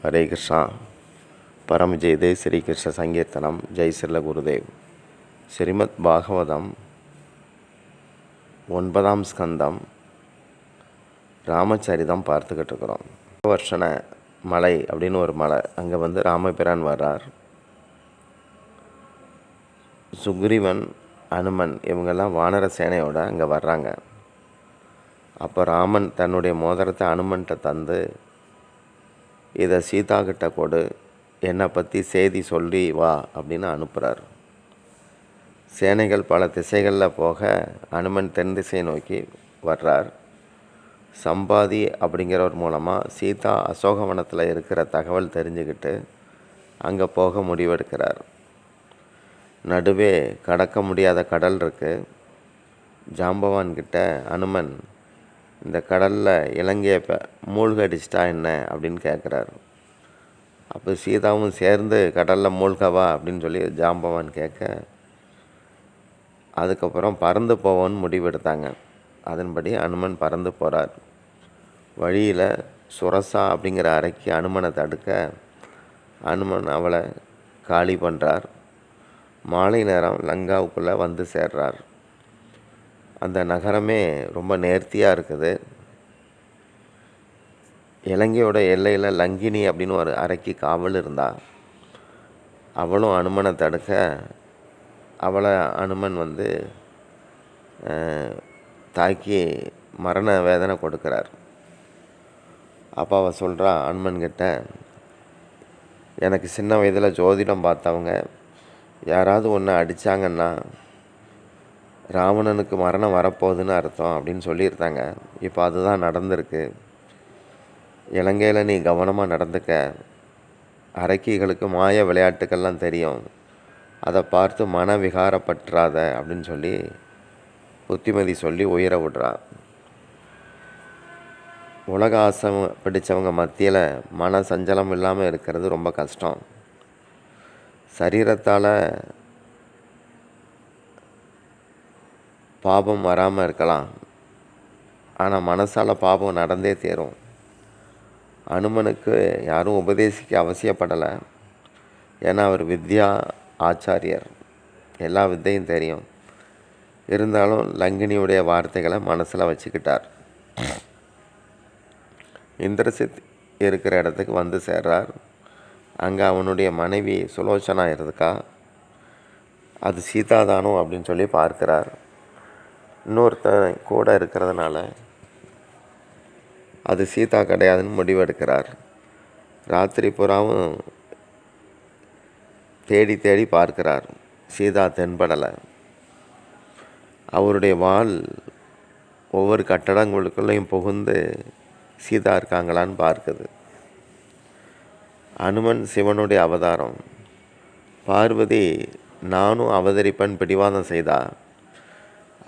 हरे कृष्णा। परम जय देव श्री कृष्ण संकीर्तनम जय श्रील गुरुदेव। श्रीमद् பாகவதம் 9ஆம் ஸ்கந்தம் ராமச்சரிதம் பார்த்துக்கிட்டு இருக்கிறோம். வருஷன மலை அப்படின்னு ஒரு மலை, அங்கே ராமபிரான் வர்றார். சுக்ரீவன், அனுமன் இவங்கெல்லாம் வானர சேனையோடு அங்கே வர்றாங்க. அப்போ ராமன் தன்னுடைய மோதிரத்தை அனுமன்கிட்ட தந்து, இதை சீதா கிட்ட கொடு, என்னை பற்றி செய்தி சொல்லி வா அப்படின்னு அனுப்புகிறார். சேனைகள் பல திசைகளில் போக அனுமன் தென் திசையை நோக்கி வர்றார். சம்பாதி அப்படிங்கிறவர் மூலமாக சீதா அசோகவனத்தில் இருக்கிற தகவல் தெரிஞ்சுக்கிட்டு அங்கே போக முடிவெடுக்கிறார். நடுவே கடக்க முடியாத கடல் இருக்குது. ஜாம்பவான்கிட்ட அனுமன் இந்த கடலில் இலங்கையை மூழ்கடிச்சிட்டா என்ன அப்படின்னு கேட்குறாரு. அப்போ சீதாவும் சேர்ந்து கடலில் மூழ்கவா அப்படின்னு சொல்லி ஜாம்பவான் கேட்க, அதுக்கப்புறம் பறந்து போவோன்னு முடிவெடுத்தாங்க. அதன்படி அனுமன் பறந்து போகிறார். வழியில் சுரசா அப்படிங்கிற அறைக்கு அனுமனை தடுக்க அனுமன் அவளை காலி பண்ணுறார். மாலை நேரம் லங்காவுக்குள்ளே வந்து சேர்றார். அந்த நகரமே ரொம்ப நேர்த்தியாக இருக்குது. இலங்கையோட எல்லையில் லங்கினி அப்படின்னு ஒரு அறைக்கு காவல் இருந்தாள். அவளும் அனுமனை தடுக்க அவளை அனுமன் தாக்கி மரண வேதனை கொடுக்குறார். அப்போ அவள் சொல்கிறா அனுமன்கிட்ட, எனக்கு சின்ன வயதில் ஜோதிடம் பார்த்தவங்க யாராவது ஒன்று அடித்தாங்கன்னா ராவணனுக்கு மரணம் வரப்போகுதுன்னு அர்த்தம் அப்படின்னு சொல்லியிருந்தாங்க. இப்போ அதுதான் நடந்திருக்கு. இலங்கையில் நீ கவனமாக நடந்துக்க. அரக்கிகளுக்கு மாய விளையாட்டுக்கள்லாம் தெரியும், அதை பார்த்து மன விகாரப்பற்றாத அப்படின்னு சொல்லி புத்திமதி சொல்லி உயிரை விடுறா. உலக ஆசை பிடித்தவங்க மத்தியில் மன சஞ்சலம் இல்லாமல் இருக்கிறது ரொம்ப கஷ்டம். சரீரத்தால் பாபம் வராமல் இருக்கலாம், ஆனால் மனசால் பாபம் நடந்தே தீரும். அனுமனுக்கு யாரும் உபதேசிக்க அவசியப்படலை. ஏன்னா அவர் வித்யா ஆச்சாரியர், எல்லா வித்தையும் தெரியும். இருந்தாலும் லங்கினியுடைய வார்த்தைகளை மனசில் வச்சுக்கிட்டார். இந்திரசித் இருக்கிற இடத்துக்கு வந்து சேர்றார். அங்கே அவனுடைய மனைவி சுலோச்சனா இருக்கா. அது சீதாதானோ அப்படின்னு சொல்லி பார்க்கிறார். இன்னொருத்தன் கூட இருக்கிறதுனால அது சீதா கிடையாதுன்னு முடிவெடுக்கிறார். ராத்திரி புறாவும் தேடி தேடி பார்க்கிறார். சீதா தென்படலை. அவருடைய வாள் ஒவ்வொரு கட்டடங்களுக்குள்ளேயும் புகுந்து சீதா இருக்காங்களான்னு பார்க்குது. அனுமன் சிவனுடைய அவதாரம். பார்வதி நானும் அவதரிப்பன் பிடிவாதம் செய்தா.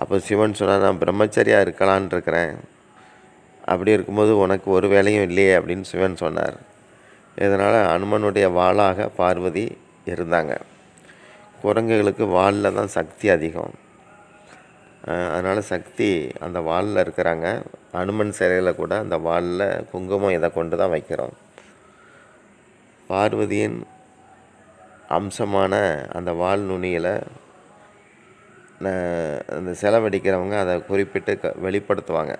அப்போ சிவன் சொன்னால், நான் பிரம்மச்சரியாக இருக்கலான் இருக்கிறேன், அப்படி இருக்கும்போது உனக்கு ஒரு வேலையும் இல்லையே அப்படின்னு சிவன் சொன்னார். இதனால் அனுமனுடைய வாளாக பார்வதி இருந்தாங்க. குரங்குகளுக்கு வாளில் தான் சக்தி அதிகம். அதனால் சக்தி அந்த வாளில் இருக்கிறாங்க. அனுமன் சிலையில் கூட அந்த வாளில் குங்குமம் இதை கொண்டு தான் வைக்கிறோம். பார்வதியின் அம்சமான அந்த வால் நுனியில் அந்த செலவடிக்கிறவங்க அதை குறிப்பிட்டு வெளிப்படுத்துவாங்க.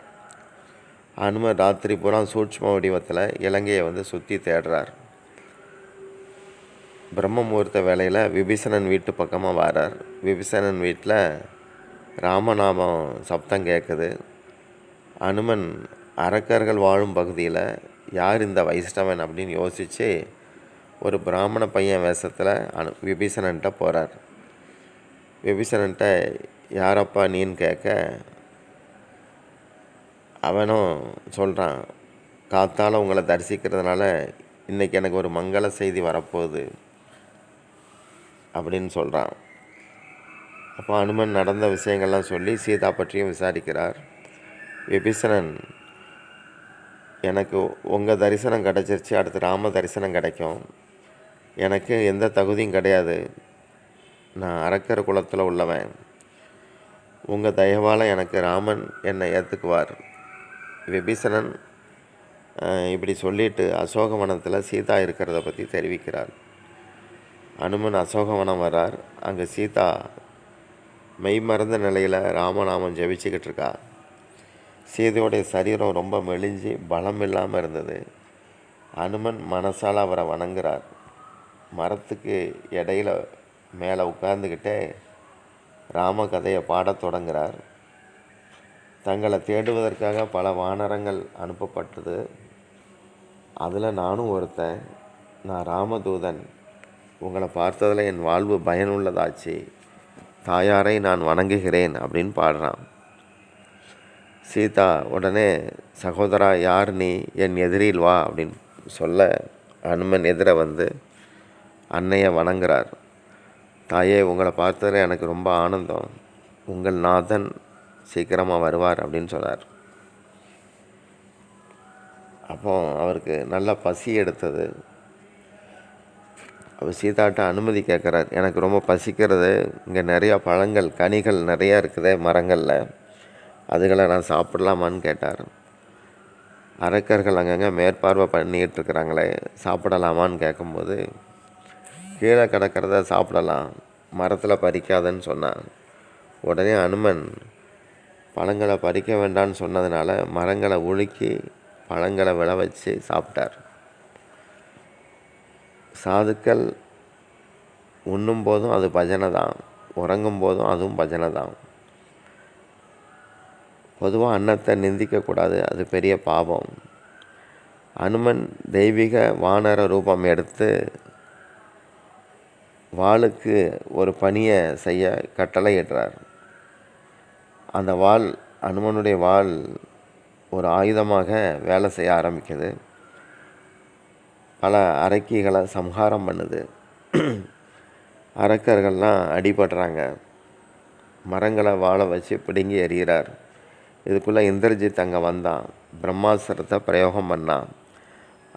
அனுமன் ராத்திரி பூரா சூட்ச்ம வடிவத்தில் இலங்கையை சுற்றி தேடுறார். பிரம்ம முகூர்த்த வேளையில் விபீஷணன் வீட்டு பக்கமாக வரார். விபீஷணன் வீட்டில் ராமநாமம் சப்தம் கேட்குது. அனுமன் அரக்கர்கள் வாழும் பகுதியில் யார் இந்த வைஷ்ணவன் அப்படின்னு யோசித்து ஒரு பிராமண பையன் வேஷத்தில் விபீஷணன்ட்ட போகிறார். விபீஷணன்ட்ட யாரப்பா நீன்னு கேட்க, அவனும் சொல்கிறான், காத்தால் உங்களை தரிசிக்கிறதுனால இன்றைக்கி எனக்கு ஒரு மங்கள செய்தி வரப்போகுது அப்படின்னு சொல்கிறான். அப்போ அனுமன் நடந்த விஷயங்கள்லாம் சொல்லி சீதா பற்றியும் விசாரிக்கிறார். விபீஷணன், எனக்கு உங்கள் தரிசனம் கிடச்சிருச்சு, அடுத்து ராம தரிசனம் கிடைக்கும். எனக்கு எந்த தகுதியும் கிடையாது, நான் அரக்கர் குலத்தில் உள்ளவன். உங்கள் தயவால் எனக்கு ராமன் என்னை ஏற்றுக்குவார். விபீஷணன் இப்படி சொல்லிட்டு அசோகவனத்தில் சீதா இருக்கிறத பற்றி தெரிவிக்கிறார். அனுமன் அசோகவனம் வர்றார். அங்கே சீதா மெய்மறந்த நிலையில் ராமநாமம் ஜெபிச்சுக்கிட்டு இருக்கா. சீதையோடைய சரீரம் ரொம்ப மெலிஞ்சு பலம் இல்லாமல் இருந்தது. அனுமன் மனசால் அவரை வணங்குறார். மரத்துக்கு இடையில மேலே உட்கார்ந்துக்கிட்டே ராம கதையை பாடத் தொடங்குகிறார். தங்களை தேடுவதற்காக பல வானரங்கள் அனுப்பப்பட்டது. அதில் நானும் ஒருத்தன். நான் ராமதூதன். உங்களை பார்த்ததில் என் வாழ்வு பயனுள்ளதாச்சு. தாயாரை நான் வணங்குகிறேன் அப்படின்னு பாடுறான். சீதா உடனே, சகோதரா, யார் நீ? என் எதிரில் வா அப்படின்னு சொல்ல அனுமன் எதிர வந்து அன்னையை வணங்குறார். தாயே, உங்களை பார்த்ததில் எனக்கு ரொம்ப ஆனந்தம். உங்கள் நாதன் சீக்கிரமாக வருவார் அப்படின்னு சொன்னார். அப்போ அவருக்கு நல்ல பசி எடுத்தது. அவர் சீதாட்ட அனுமதி கேட்குறார். எனக்கு ரொம்ப பசிக்கிறது. இங்கே நிறையா பழங்கள், கனிகள் நிறையா இருக்குது மரங்களில். அதுகளை நான் சாப்பிடலாமான்னு கேட்டார். அரக்கர்கள் அங்கங்கே மேற்பார்வை பண்ணிகிட்டு இருக்கிறாங்களே, சாப்பிடலாமான்னு கேட்கும்போது, கீழே கிடக்கிறத சாப்பிடலாம், மரத்தில் பறிக்காதன்னு சொன்னான். உடனே அனுமன் பழங்களை பறிக்க வேண்டான்னு சொன்னதுனால மரங்களை உலுக்கி பழங்களை விளை வச்சு சாப்பிட்டார். சாதுக்கள் உண்ணும் போதும் அது பஜனை தான், உறங்கும் போதும் அதுவும் பஜனை தான். பொதுவாக அன்னத்தை நிந்திக்கக்கூடாது, அது பெரிய பாவம். அனுமன் தெய்வீக வானர ரூபம் எடுத்து வாளுக்கு ஒரு பணியை செய்ய கட்டளையிடுறார். அந்த வாள், அனுமனுடைய வாள் ஒரு ஆயுதமாக வேலை செய்ய ஆரம்பிக்குது. பல அரக்கிகளை சம்ஹாரம் பண்ணுது. அரக்கர்கள்லாம் அடிபடுறாங்க. மரங்களை வாழை வச்சு பிடுங்கி எறிகிறார். இதுக்குள்ளே இந்திரஜித் அங்கே வந்தான். பிரம்மாஸ்திரத்தை பிரயோகம் பண்ணான்.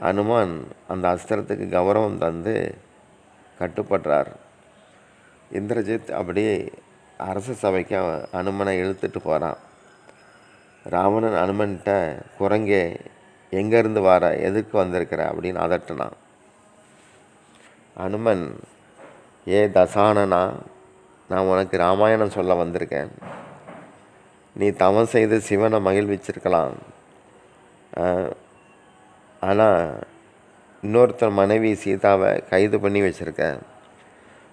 அனுமான் அந்த அஸ்திரத்துக்கு கௌரவம் தந்து கட்டுப்படுறார். இந்திரஜித் அப்படியே அரச சபைக்கு அனுமனை இழுத்துட்டு போகிறான். ராவணன் அனுமன்கிட்ட, குரங்கே, எங்கேருந்து வர, எதுக்கு வந்திருக்கிற அப்படின்னு அதட்டினான். அனுமன், ஏ தசானனா, நான் உனக்கு ராமாயணம் சொல்ல வந்திருக்கேன். நீ தவம் செய்து சிவனை மகிழ்விச்சிருக்கலாம். ஆனால் இன்னொருத்தர் மனைவி சீதாவை கைது பண்ணி வச்சுருக்க.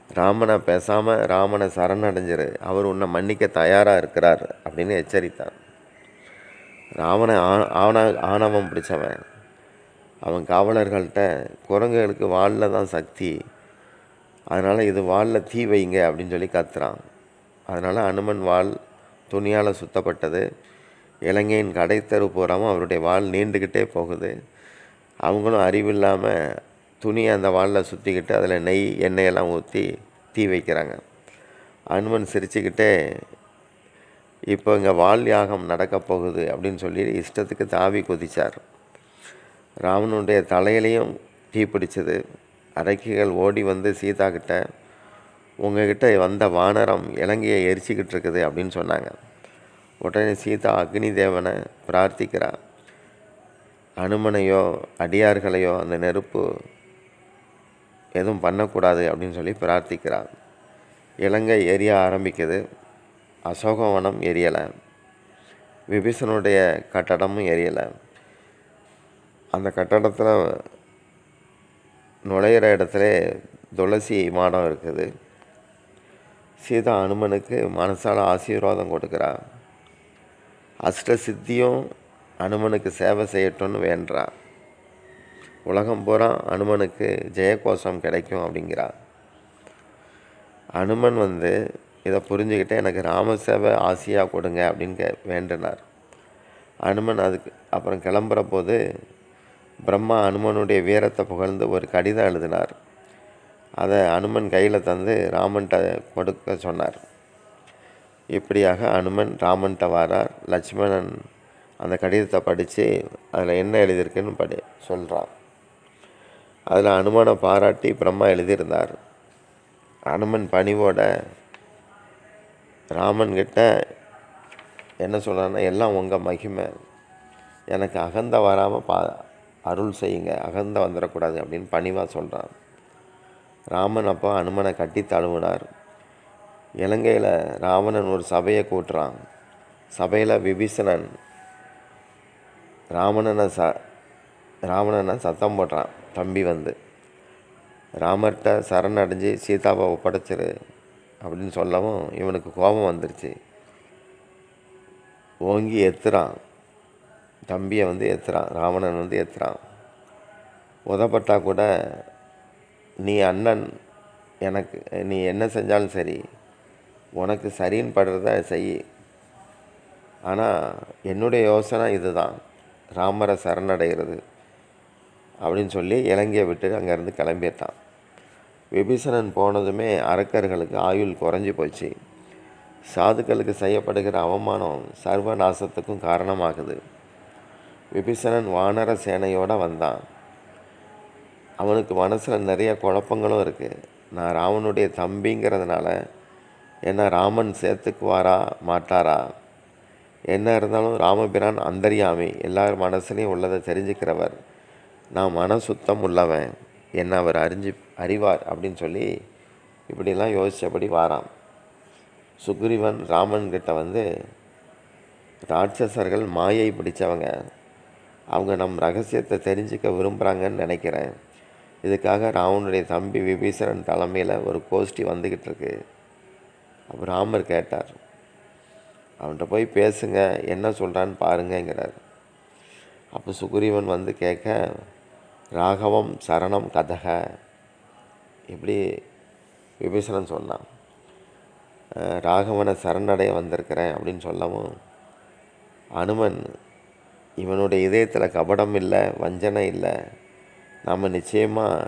ராமனை பேசாமல் ராமனை சரணடைஞ்சிரு, அவர் உன்னை மன்னிக்க தயாராக இருக்கிறார் அப்படின்னு எச்சரித்தார். ராவணன் ஆணவம் பிடிச்சவன். அவன் காவலர்கள்ட்ட, குரங்குகளுக்கு வாளில் தான் சக்தி, அதனால் இது வாளில் தீ வைங்க அப்படின்னு சொல்லி கத்துறான். அதனால் அனுமன் வாள் துணியால் சுத்தப்பட்டது. இலங்கையின் கடைத்தெரு பூராமல் அவருடைய வாள் நீண்டுக்கிட்டே போகுது. அவங்களும் அறிவில்லாமல் துணியை அந்த வாளில் சுற்றிக்கிட்டு அதில் நெய் எண்ணெயெல்லாம் ஊற்றி தீ வைக்கிறாங்க. அனுமன் சிரிச்சுக்கிட்டே, இப்போ இங்கே வாள் யாகம் நடக்கப் போகுது அப்படின்னு சொல்லி இஷ்டத்துக்கு தாவி குதித்தார். ராவனுடைய தலையிலையும் தீ பிடிச்சது. அரக்கிகள் ஓடி வந்து சீதா கிட்ட, உங்ககிட்ட வந்த வானரம் இலங்கையை எரிச்சிக்கிட்டு இருக்குது அப்படின்னு சொன்னாங்க. உடனே சீதா அக்னி தேவனை பிரார்த்திக்கிறார். அனுமனையோ அடியார்களையோ அந்த நெருப்பு எதுவும் பண்ணக்கூடாது அப்படின்னு சொல்லி பிரார்த்திக்கிறார். இலங்கை எரிய ஆரம்பிக்குது. அசோகவனம் எரியலை, விபீஷனுடைய கட்டடமும் எரியலை. அந்த கட்டடத்தில் நுழையிற இடத்துல துளசி மாடம் இருக்குது. சீதா அனுமனுக்கு மனசால் ஆசீர்வாதம் கொடுக்குறா. அஷ்ட சித்தியும் அனுமனுக்கு சேவை செய்யட்டும்னு வேண்டா. உலகம் பூரா அனுமனுக்கு ஜெயகோஷம் கிடைக்கும் அப்படிங்கிறா. அனுமன் இதை புரிஞ்சுக்கிட்டு, எனக்கு ராம சேவை ஆசையாக கொடுங்க அப்படின்னு வேண்டினார். அனுமன் அதுக்கு அப்புறம் கிளம்புற போது பிரம்மா அனுமனுடைய வீரத்தை புகழ்ந்து ஒரு கடிதம் எழுதினார். அதை அனுமன் கையில் தந்து ராமன்கிட்ட கொடுக்க சொன்னார். இப்படியாக அனுமன் ராமன்கிட்ட வாரார். லட்சுமணன் அந்த கடிதத்தை படித்து அதில் என்ன எழுதியிருக்குன்னு சொல்கிறான். அதில் அனுமனை பாராட்டி பிரம்மா எழுதியிருந்தார். அனுமன் பணிவோட ராமன்கிட்ட என்ன சொல்கிறான்னா, எல்லாம் உங்கள் மகிமை, எனக்கு அகந்த வராமல் அருள் செய்யுங்க, அகந்த வந்துடக்கூடாது அப்படின்னு பணிவாக சொல்கிறான். ராமன் அப்போ அனுமனை கட்டி தழுவினார். இலங்கையில் ராவணன் ஒரு சபையை கூட்டுறான். சபையில் விபீஷணன் ராவணனை சத்தம் போடுறான். தம்பி வந்து ராமர்கிட்ட சரணடைஞ்சு சீதாவை ஒப்படைச்சிரு அப்படின்னு சொல்லவும் இவனுக்கு கோபம் வந்துருச்சு. ஓங்கி எத்துறான். தம்பியை வந்து எத்துறான். ராவணன் வந்து எத்துறான். உதப்பட்டா கூட நீ அண்ணன், எனக்கு நீ என்ன செஞ்சாலும் சரி, உனக்கு சரின்னு படுறத செய். ஆனால் என்னுடைய யோசனை இதுதான், ராமரை சரணடைகிறது அப்படின்னு சொல்லி இலங்கையை விட்டு அங்கேருந்து கிளம்பிட்டான். விபீஷணன் போனதுமே அரக்கர்களுக்கு ஆயுள் குறைஞ்சி போச்சு. சாதுக்களுக்கு செய்யப்படுகிற அவமானம் சர்வநாசத்துக்கும் காரணமாகுது. விபீஷணன் வானர சேனையோடு வந்தான். அவனுக்கு மனசில் நிறைய குழப்பங்களும் இருக்குது. நான் ராவனுடைய தம்பிங்கிறதுனால என்ன ராமன் சேர்த்துக்குவாரா மாட்டாரா? என்ன இருந்தாலும் ராமபிரான் அந்தரியாமி, எல்லார் மனசுலையும் உள்ளதை தெரிஞ்சுக்கிறவர். நான் மன சுத்தம் உள்ளவன், என்ன அவர் அறிவார் அப்படின்னு சொல்லி இப்படிலாம் யோசித்தபடி வாரான். சுக்ரீவன் ராமன்கிட்ட வந்து, ராட்சசர்கள் மாயை பிடித்தவங்க, அவங்க நம் ரகசியத்தை தெரிஞ்சுக்க விரும்புகிறாங்கன்னு நினைக்கிறேன். இதுக்காக ராவனுடைய தம்பி விபீஷணன் தலைமையில் ஒரு கோஷ்டி வந்துக்கிட்டு இருக்கு. அப்போ ராமர் கேட்டார், அவன்கிட்ட போய் பேசுங்க, என்ன சொல்கிறான்னு பாருங்கிறார். அப்போ சுக்ரீவன் வந்து கேட்க, ராகவம் சரணம் கதக இப்படி விபீஷணன் சொன்னான். ராகவனை சரணடைய வந்திருக்கிறேன் அப்படின்னு சொல்லவும், அனுமன் இவனுடைய இதயத்தில் கபடம் இல்லை, வஞ்சனை இல்லை, நாம் நிச்சயமாக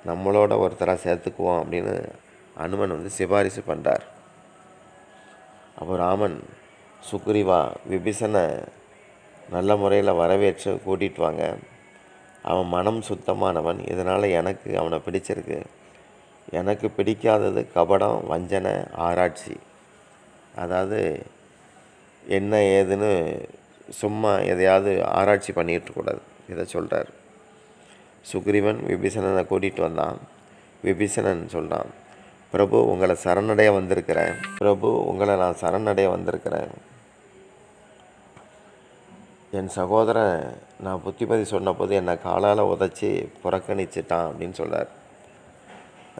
நம்மளோட ஒருத்தராக சேர்த்துக்குவோம் அப்படின்னு அனுமன் வந்து சிபாரிசு பண்ணுறார். அப்போ ராமன், சுக்ரீவா, விபீஷணை நல்ல முறையில் வரவேற்று கூட்டிகிட்டு வாங்க. அவன் மனம் சுத்தமானவன், இதனால் எனக்கு அவனை பிடிச்சிருக்கு. எனக்கு பிடிக்காதது கபடம், வஞ்சனை, ஆராய்ச்சி. அதாவது என்ன ஏதுன்னு சும்மா எதையாவது ஆராய்ச்சி பண்ணிகிட்ருக்கூடாது, இதை சொல்கிறார். சுக்ரீவன் விபீஷணனை கூட்டிகிட்டு வந்தான். விபீஷணன் சொல்கிறான், பிரபு உங்களை சரணடைய வந்திருக்கிறேன். பிரபு உங்களை நான் சரணடைய வந்திருக்கிறேன். என் சகோதரன் நான் புத்திமதி சொன்னபோது என்னை காலால் உதச்சி புறக்கணிச்சிட்டான் அப்படின்னு சொல்கிறார்.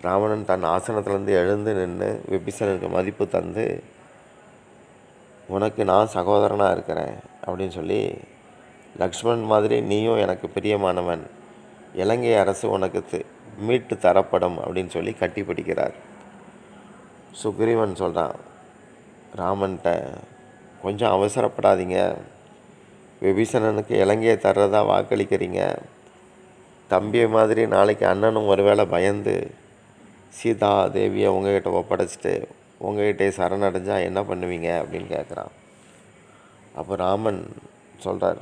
ராவணன் தன் ஆசனத்திலேருந்து எழுந்து நின்று விபீஷணனுக்கு மதிப்பு தந்து, உனக்கு நான் சகோதரனாக இருக்கிறேன் அப்படின்னு சொல்லி, லக்ஷ்மணன் மாதிரி நீயும் எனக்கு பிரியமானவன், இலங்கை அரசு உனக்கு மீட்டு தரப்படும் அப்படின்னு சொல்லி கட்டி பிடிக்கிறார். சுக்ரீவன் சொல்கிறான் ராமன்கிட்ட, கொஞ்சம் அவசரப்படாதீங்க, விபீஷணனுக்கு இலங்கையை தர்றதா வாக்களிக்கிறீங்க. தம்பியை மாதிரி நாளைக்கு அண்ணனும் ஒருவேளை பயந்து சீதா தேவியை உங்ககிட்ட ஒப்படைச்சிட்டு உங்ககிட்டே சரணடைஞ்சால் என்ன பண்ணுவீங்க அப்படின்னு கேட்குறான். அப்போ ராமன் சொல்கிறார்,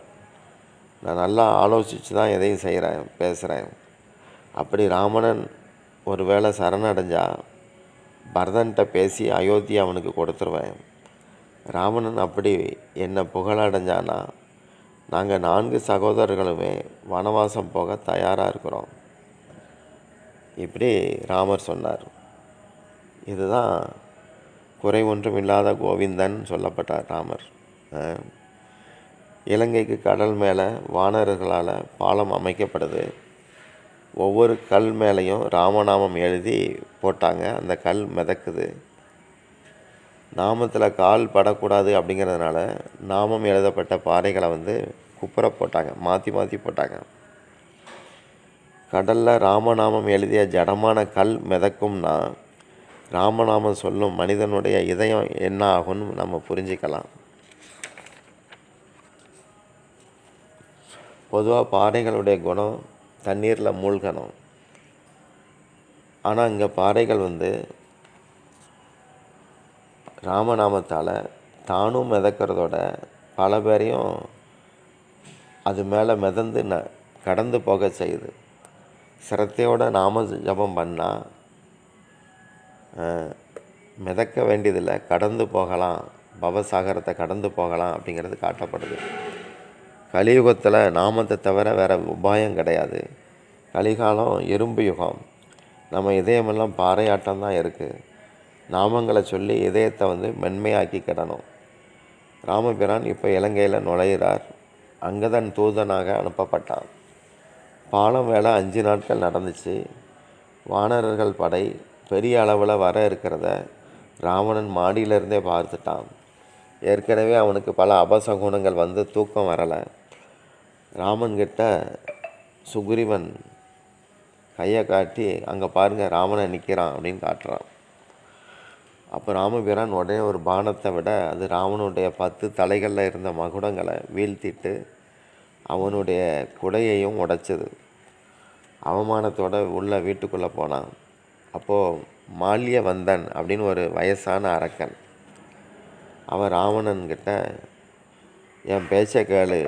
நான் நல்லா ஆலோசித்து தான் எதையும் செய்கிறேன், பேசுகிறேன். அப்படி ராவணன் ஒரு வேளை சரணடைஞ்சால் பரதன்கிட்ட பேசி அயோத்தியை அவனுக்கு கொடுத்துருவேன். ராவணன் அப்படி என்னை புகழடைஞ்சானா நாங்கள் 4 சகோதரர்களுமே வனவாசம் போக தயாராக இருக்கிறோம். இப்படி ராமர் சொன்னார். இதுதான் குறை ஒன்றும் இல்லாத கோவிந்தன் சொல்லப்பட்டார் ராமர். இலங்கைக்கு கடல் மேலே வானரர்களால் பாலம் அமைக்கப்படுது. ஒவ்வொரு கல் மேலேயும் ராமநாமம் எழுதி போட்டாங்க. அந்த கல் மிதக்குது. நாமத்தில் கால் படக்கூடாது அப்படிங்கிறதுனால நாமம் எழுதப்பட்ட பாறைகளை வந்து குப்புற போட்டாங்க, மாற்றி மாற்றி போட்டாங்க. கடலில் ராமநாமம் எழுதிய ஜடமான கல் மிதக்கும்னா ராமநாமம் சொல்லும் மனிதனுடைய இதயம் என்ன ஆகும்னு நம்ம புரிஞ்சிக்கலாம். பொதுவாக பாறைகளுடைய குணம் தண்ணீரில் மூழ்கணும். ஆனால் இங்கே பாறைகள் வந்து ராமநாமத்தால் தானும் மிதக்கிறதோட பல பேரையும் அது மேலே மிதந்து கடந்து போக செய்யுது. சிரத்தையோட நாம ஜபம் பண்ணால் மிதக்க வேண்டியதில்லை, கடந்து போகலாம், பவசாகரத்தை கடந்து போகலாம் அப்படிங்கிறது காட்டப்படுது. கலியுகத்தில் நாமத்தை தவிர வேறு உபாயம் கிடையாது. கலிகாலம் எறும்பு யுகம். நம்ம இதயமெல்லாம் பாறையாட்டம் தான் இருக்குது. நாமங்களை சொல்லி இதயத்தை மென்மையாக்கிக்கிடணும். ராமபிரான் இப்போ இலங்கையில் நுழையிறார். அங்கதன் தூதனாக அனுப்பப்பட்டான். பாலம் வேலை 5 நாட்கள் நடந்துச்சு. வானரர்கள் படை பெரிய அளவில் வர இருக்கிறத ராவணன் மாடியிலிருந்தே பார்த்துட்டான். ஏற்கனவே அவனுக்கு பல அபசகுணங்கள் தூக்கம் வரலை. ராமன்கிட்ட சுக்ரீவன் கையை காட்டி, அங்கே பாருங்கள் ராவணன் நிற்கிறான் அப்படின்னு காட்டுறான். அப்போ ராமபிரான் உடனே ஒரு பானத்தை விட அது ராவனுடைய 10 தலைகளில் இருந்த மகுடங்களை வீழ்த்திட்டு அவனுடைய குடையையும் உடைச்சது. அவமானத்தோடு உள்ள வீட்டுக்குள்ளே போனான். அப்போது மால்யவந்தன் அப்படின்னு ஒரு வயசான அரக்கன், அவன் ராவணன்கிட்ட, என் பேச்சை கேளு,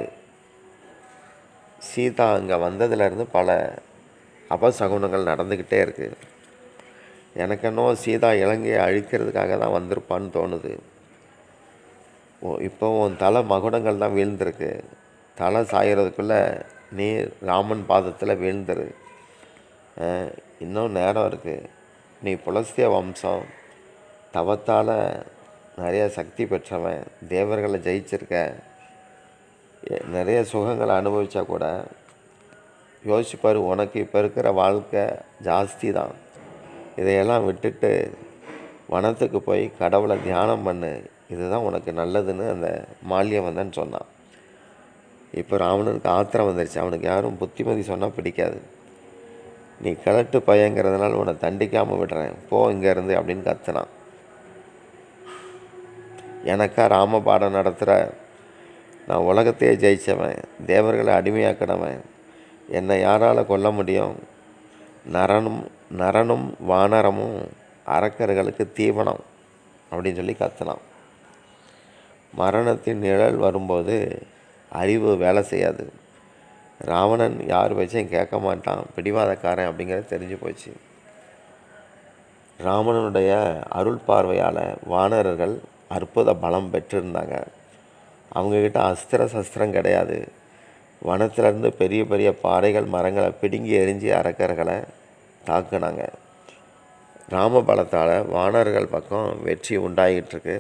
சீதா அங்கே வந்ததுலேருந்து பல அபசகுனங்கள் நடந்துக்கிட்டே இருக்குது. எனக்கு என்னவோ சீதா இலங்கையை அழிக்கிறதுக்காக தான் வந்திருப்பான்னு தோணுது. இப்போ உன் தலை மகுடங்கள் தான் வீழ்ந்திருக்கு. தலை சாகிறதுக்குள்ளே நீ ராமன் பாதத்தில் வீழ்ந்துரு. இன்னும் நேரம் இருக்குது. நீ புலஸ்திய வம்சம், தவத்தால் நிறைய சக்தி பெற்றவன், தேவர்களை ஜெயிச்சிருக்க, நிறைய சுகங்களை அனுபவித்தா கூட யோசிப்பார், உனக்கு இப்போ இருக்கிற வாழ்க்கை ஜாஸ்தி தான். இதையெல்லாம் விட்டுட்டு வனத்துக்கு போய் கடவுளை தியானம் பண்ணு, இதுதான் உனக்கு நல்லதுன்னு அந்த மால்யவந்தன் சொன்னான். இப்போ ராவணனுக்கு ஆத்திரம் வந்துருச்சு. அவனுக்கு யாரும் புத்திமதி சொன்னால் பிடிக்காது. நீ கிழட்டு பையங்கிறதுனால உன்னை தண்டிக்காமல் விடுறேன், போ இங்கேருந்து அப்படின்னு கத்துனான். எனக்கா ராம பாடம் நடத்துகிற? நான் உலகத்தையே ஜெயித்தவன், தேவர்களை அடிமையாக்கினவன், என்னை யாரால் கொல்ல முடியும்? நரனும் வானரமும் அரக்கர்களுக்கு தீவனம் அப்படின்னு சொல்லி கத்துனான். மரணத்தின் நிழல் வரும்போது அறிவு வேலை செய்யாது. ராவணன் யார் பேச்சையும் கேட்க மாட்டான், பிடிவாதக்காரன் அப்படிங்கிறது தெரிஞ்சு போச்சு. ராவணனுடைய அருள் பார்வையால் வானரர்கள் அற்புத பலம் பெற்றிருந்தாங்க. அவங்கக்கிட்ட அஸ்திர சஸ்திரம் கிடையாது. வனத்திலேருந்து பெரிய பெரிய பாறைகள் மரங்களை பிடுங்கி எரிஞ்சு அரக்கர்களை தாக்குனாங்க. ராமபலத்தால் வானர்கள் பக்கம் வெற்றி உண்டாகிட்டுருக்கு.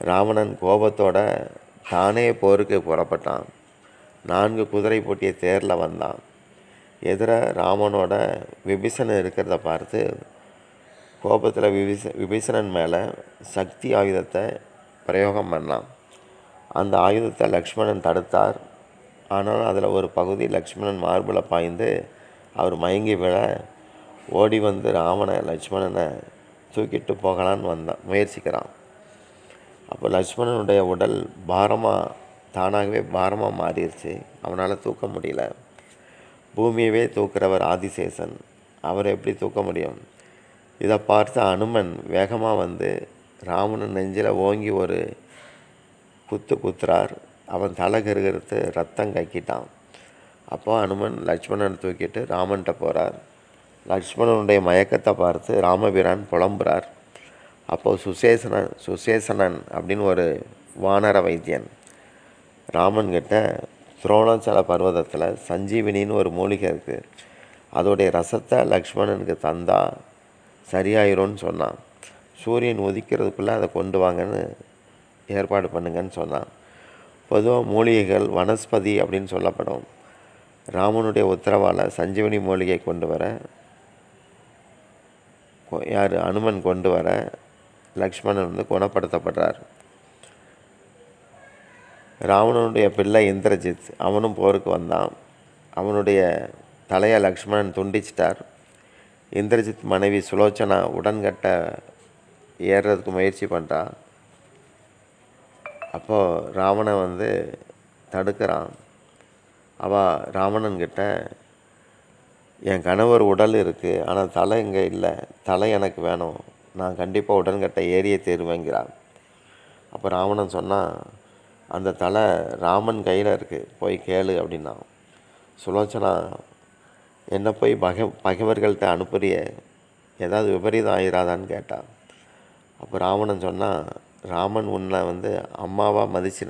ராவணன் கோபத்தோட தானே போருக்கு புறப்பட்டான். 4 குதிரை பூட்டிய தேரில் வந்தான். எதிர ராமனோட விபீஷணன் இருக்கிறத பார்த்து கோபத்தில் விபீஷணன் மேலே சக்தி ஆயுதத்தை பிரயோகம் பண்ணான். அந்த ஆயுதத்தை லக்ஷ்மணன் தடுத்தார். ஆனாலும் அதில் ஒரு பகுதி லக்ஷ்மணன் மார்பில் பாய்ந்து அவர் மயங்கி விழ ஓடி வந்து லக்ஷ்மணனை தூக்கிட்டு போகலான்னு முயற்சிக்கிறான். அப்போ லக்ஷ்மணனுடைய உடல் தானாகவே பாரமாக மாறிடுச்சு. அவனால் தூக்க முடியல. பூமியவே தூக்குறவர் ஆதிசேஷன், அவரை எப்படி தூக்க முடியும்? இதை பார்த்து அனுமன் வேகமாக வந்து ராவணன் நெஞ்சில் ஓங்கி ஒரு குத்துறார். அவன் தலை கருகருத்து ரத்தம் கக்கிட்டான். அப்போ அனுமன் லக்ஷ்மணனை தூக்கிட்டு ராமன்கிட்ட போகிறார். லக்ஷ்மணனுடைய மயக்கத்தை பார்த்து ராமபிரான் புலம்புறார். அப்போது சுசேசனன் அப்படின்னு ஒரு வானர வைத்தியன் ராமன்கிட்ட, துரோணாச்சல பர்வதத்தில் சஞ்சீவினின்னு ஒரு மூலிகை இருக்குது, அதோடைய ரசத்தை லக்ஷ்மணனுக்கு தந்தா சரியாயிரும்னு சொன்னான். சூரியன் உதிக்கிறதுக்குள்ளே அதை கொண்டு வாங்கன்னு ஏற்பாடு பண்ணுங்கன்னு சொன்னான். பொதுவாக மூலிகைகள் வனஸ்பதி அப்படின்னு சொல்லப்படும். ராமனுடைய உத்தரவால் சஞ்சீவனி மூலிகை கொண்டு வர அனுமன் கொண்டு வர லக்ஷ்மணன் குணப்படுத்தப்படுறார். ராவணனுடைய பிள்ளை இந்திரஜித், அவனும் போருக்கு வந்தான். அவனுடைய தலையை லக்ஷ்மணன் துண்டிச்சிட்டார். இந்திரஜித் மனைவி சுலோச்சனா உடன்கட்ட ஏறுறதுக்கு முயற்சி பண்ணுறா. அப்போது ராவணன் தடுக்கிறான். அவள் ராவணன்கிட்ட, என் கணவர் உடல் இருக்குது, ஆனால் தலை இங்கே இல்லை, தலை எனக்கு வேணும், நான் கண்டிப்பாக உடன்கட்டை ஏறியே தீருவேங்கிறான். அப்போ ராவணன் சொன்னால், அந்த தலை ராமன் கையில் இருக்குது, போய் கேளு அப்படின்னா. சுலோச்சனா, என்ன போய் பகைவர்கள்ட்ட அனுப்புறிய, ஏதாவது விபரீதம் ஆயிராதான்னு கேட்டான். அப்போ ராவணன் சொன்னால், ராமன் உன்னை அம்மாவாக மதித்து